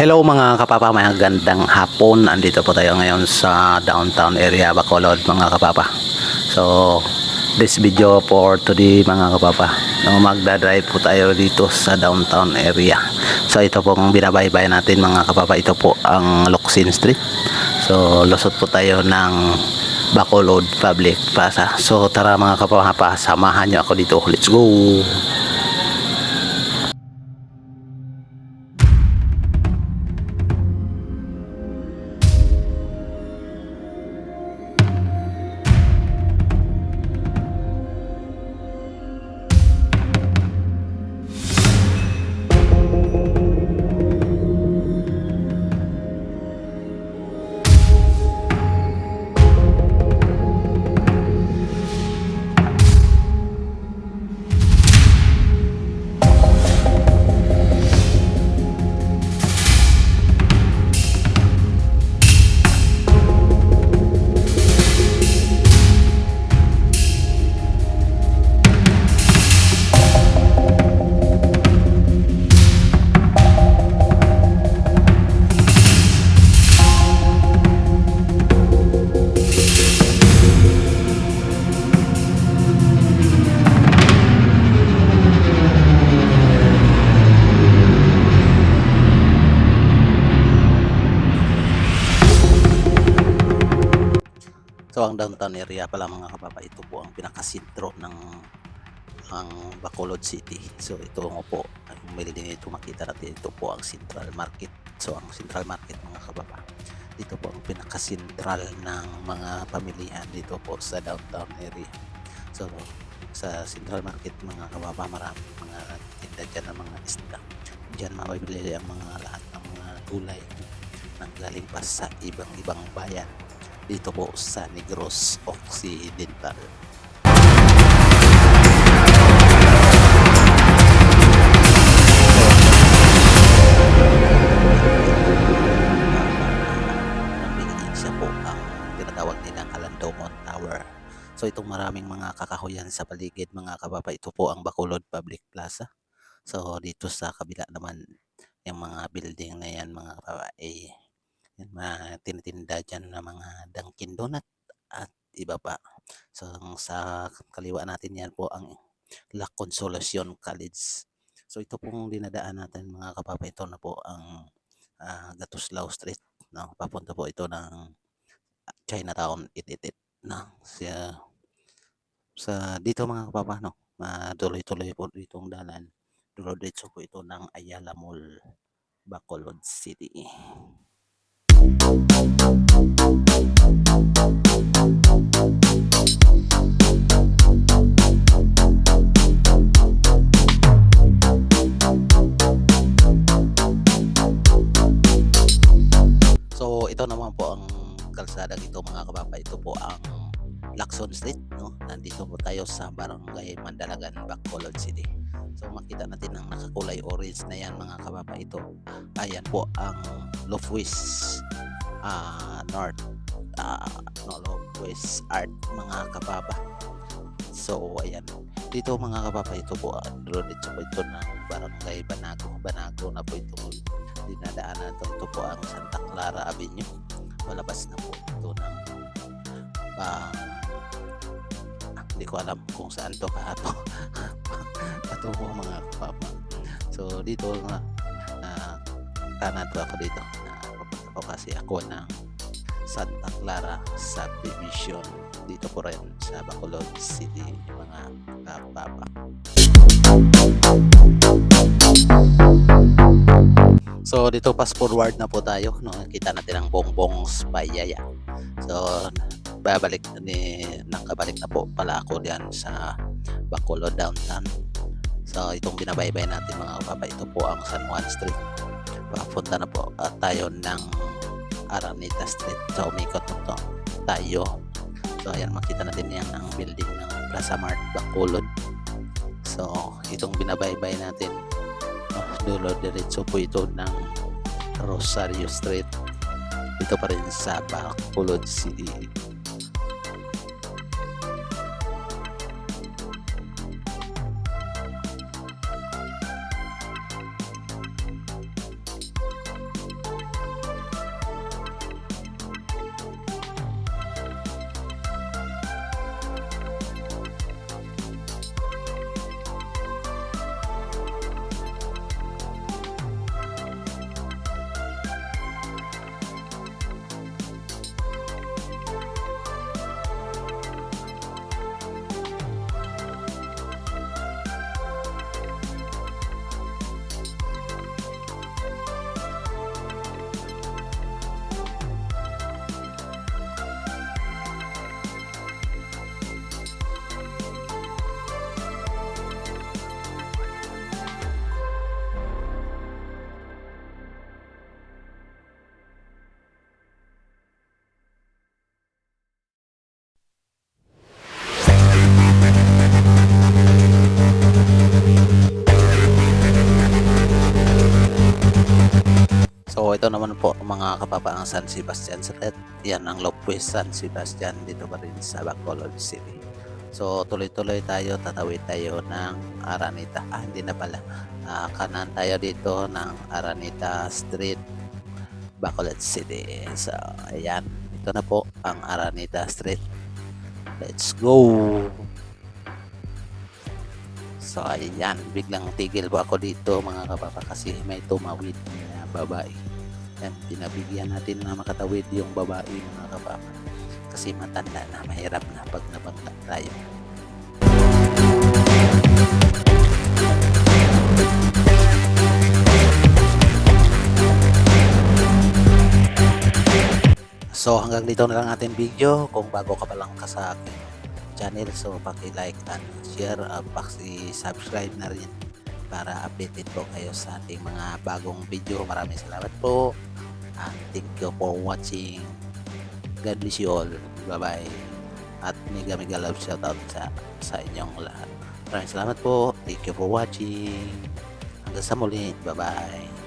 Hello mga kapapa, magandang hapon. Andito po tayo ngayon sa downtown area Bacolod mga kapapa. So this video for today mga kapapa, magdadrive po tayo dito sa downtown area. So ito pong binabaybay natin mga kapapa, ito po ang Locsin Street. So lusot po tayo ng Bacolod Public Plaza. So tara mga kapapa, samahan nyo ako dito. Let's go! So ang downtown area pala mga kapapa, ito po ang pinakasentro ng Bacolod City. So ito nga po, ang mali din ito makita natin, ito po ang Central Market. So ang Central Market mga kapapa, dito po ang pinakasentral ng mga pamilihan dito po sa downtown area. So sa Central Market mga kapapa, maraming mga tinda dyan ng mga isda. Dyan mabibili ang mga lahat ng mga gulay nang galing pa sa ibang bayan dito po sa Negros Occidental. Siya po ang tinatawag nilang Alandomon Tower. So itong maraming mga kakahuyan sa paligid mga kababa, ito po ang Bacolod Public Plaza. So dito sa kabila naman, yung mga building na yan mga kababa ay tinitinda dyan na mga Dunkin Donut at iba pa. So sa kaliwa natin yan po ang La Consolacion College. So ito pong dinadaan natin mga kapapa, ito na po ang Gatuslao Street, no? Papunta po ito ng Chinatown Ititit, no? Sa dito mga kapapa, no? Tuloy-tuloy po itong dalan. Dulo-diretso po ito ng Ayala Mall, Bacolod City. So ito naman po ang kalsada dito mga kababa, ito po ang Lacson Street, no? Nandito po tayo sa Barangay Mandalagan, Bacolod City. So makita natin ang nakakulay orange na yan mga kababa, ito ayan po ang Northwest Northwest Art mga kababa. So ayan, dito mga kababa, ito po dito po ito ng Barangay Banago na po itong dinadaanan to. Ito po ang Santa Clara Avenue, palabas na po ito ng hindi ko alam kung saan to kato ito po mga kapapa. So dito nga kanan po ako dito, papunta po kasi ako ng Santa Clara Subdivision, dito po rin sa Bacolod City mga kapapa. So dito fast forward na po tayo, no? Kita natin ang Bongbong Payaya. So nakabalik na po pala ako diyan sa Bacolod downtown. So itong binabaybay natin mga kapapa, ito po ang San Juan Street. Papunta na po tayo ng Araneta Street. So umikot po tayo. So ayan, makita natin yan ang building ng Plaza Mart Bacolod. So itong binabaybay natin, dulo diretso po ito ng Rosario Street, dito pa rin sa Bacolod City. So ito naman po mga kapapa ang San Sebastian Street. Yan ang Lopez San Sebastian dito pa rin sa Bacolod City. So tuloy-tuloy tayo, tatawid tayo ng Araneta. Hindi na pala. Kanan tayo dito ng Araneta Street, Bacolod City. So ayan, ito na po ang Araneta Street. Let's go! So ayan, biglang tigil po ako dito mga kapapa kasi may tumawid na babae. Yan, pinabigyan natin na makatawid yung babae mga kapapa. Kasi matanda na, mahirap na pag nabangga tayo. So hanggang dito na lang ating video. Kung bago ka pa lang ka sa aking channel, so paki-like and share, paki-subscribe na rin para updated po kayo sa ating mga bagong video. Maraming salamat po and thank you for watching. God bless you all. Bye bye. At mega love shoutout sa inyong lahat. Maraming salamat po. Thank you for watching. Hanggang sa muli. Bye bye.